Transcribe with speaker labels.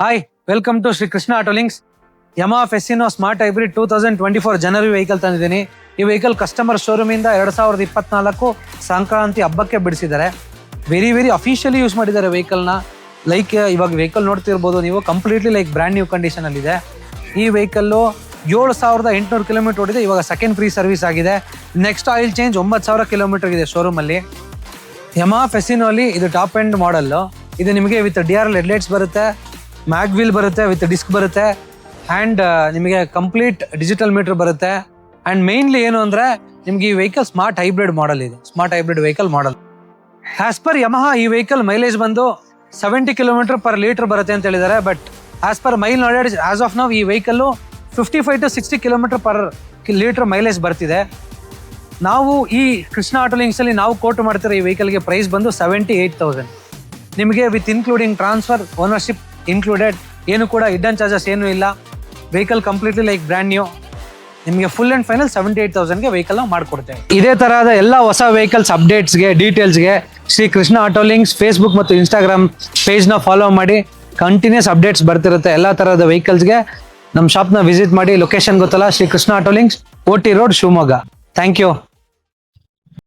Speaker 1: Hi, welcome to Shri Krishna auto links. Yamaha Fascino smart hybrid 2024 ಜನವರಿ vehicle ತಂದಿದ್ದೀನಿ. ಈ vehicle customer showroom ಇಂದ 2024 ಸಂಕ್ರಾಂತಿ ಹಬ್ಬಕ್ಕೆ ಬಿಡಿಸಿದ್ದಾರೆ. ವೆರಿ ಅಫಿಷಿಯಲಿ ಯೂಸ್ ಮಾಡಿದ್ದಾರೆ ವೆಹಿಕಲ್ನ. ಲೈಕ್ ಇವಾಗ ವೆಹಿಕಲ್ ನೋಡ್ತಿರ್ಬೋದು ನೀವು, completely like brand new condition ಅಲ್ಲಿ ಇದೆ. ಈ ವೆಹಿಕಲ್ಲು 7,800 ಕಿಲೋಮೀಟರ್ ಓಡಿದೆ. ಇವಾಗ ಸೆಕೆಂಡ್ ಫ್ರೀ ಸರ್ವಿಸ್ ಆಗಿದೆ. ನೆಕ್ಸ್ಟ್ ಆಯಿಲ್ ಚೇಂಜ್ 9,000 ಕಿಲೋಮೀಟರ್ ಇದೆ ಶೋರೂಮ್ ಅಲ್ಲಿ. ಯಮಹಾ ಫೆಸಿನೋ ಅಲ್ಲಿ ಇದು ಟಾಪ್ ಎಂಡ್ ಮಾಡಲ್. ಇದು ನಿಮಗೆ ವಿತ್ DRL ಹೆಡ್ಲೈಟ್ಸ್ ಬರುತ್ತೆ, ಮ್ಯಾಗ್ ವೀಲ್ ಬರುತ್ತೆ, ವಿತ್ ಡಿಸ್ಕ್ ಬರುತ್ತೆ, ಆ್ಯಂಡ್ ನಿಮಗೆ ಕಂಪ್ಲೀಟ್ ಡಿಜಿಟಲ್ ಮೀಟರ್ ಬರುತ್ತೆ. ಆ್ಯಂಡ್ ಮೇನ್ಲಿ ಏನು ಅಂದರೆ ನಿಮ್ಗೆ ಈ ವೆಹಿಕಲ್ ಸ್ಮಾರ್ಟ್ ಹೈಬ್ರಿಡ್ ಮಾಡಲ್ ಇದೆ. Smart hybrid vehicle model. As per Yamaha ಈ ವೆಹಿಕಲ್ ಮೈಲೇಜ್ ಬಂದು 70 ಕಿಲೋಮೀಟರ್ ಪರ್ ಲೀಟರ್ ಬರುತ್ತೆ ಅಂತ ಹೇಳಿದ್ದಾರೆ. But as per my knowledge as of now ಈ vehicle 55 to 60 kilometre per litre mileage ಬರ್ತಿದೆ. ನಾವು ಈ ಕೃಷ್ಣ ಆಟೋ ಲಿಂಕ್ಸಲ್ಲಿ ನಾವು ಕೋಟ್ ಮಾಡ್ತಿರೋ ಈ ವೆಹಿಕಲ್ಗೆ ಪ್ರೈಸ್ ಬಂದು 78,000. ನಿಮಗೆ with including transfer, ownership included, ಏನು ಕೂಡ ಹಿಡನ್ ಚಾರ್ಜಸ್ ಏನೂ ಇಲ್ಲ. Vehicle completely like brand new. ನಿಮಗೆ ಫುಲ್ ಆ್ಯಂಡ್ ಫೈನಲ್ 78,000ಗೆ ವೆಹಿಕಲ್ ನಾವು ಮಾಡಿಕೊಡ್ತೇವೆ. ಇದೇ ತರಹದ ಎಲ್ಲ ಹೊಸ ವೆಹಿಕಲ್ಸ್ ಅಪ್ಡೇಟ್ಸ್ಗೆ, ಡೀಟೇಲ್ಸ್ಗೆ Shri Krishna auto links Facebook ಮತ್ತು ಇನ್ಸ್ಟಾಗ್ರಾಮ್ ಪೇಜ್ನ ಫಾಲೋ ಮಾಡಿ. ಕಂಟಿನ್ಯೂಸ್ ಅಪ್ಡೇಟ್ಸ್ ಬರ್ತಿರುತ್ತೆ ಎಲ್ಲ ತರಹದ ವೆಹಿಕಲ್ಸ್ಗೆ. ನಮ್ಮ ಶಾಪ್ನ ವಿಸಿಟ್ ಮಾಡಿ. ಲೊಕೇಶನ್ ಗೊತ್ತಲ್ಲ, Shri Krishna auto links, OT road, Shivamogga. Thank you.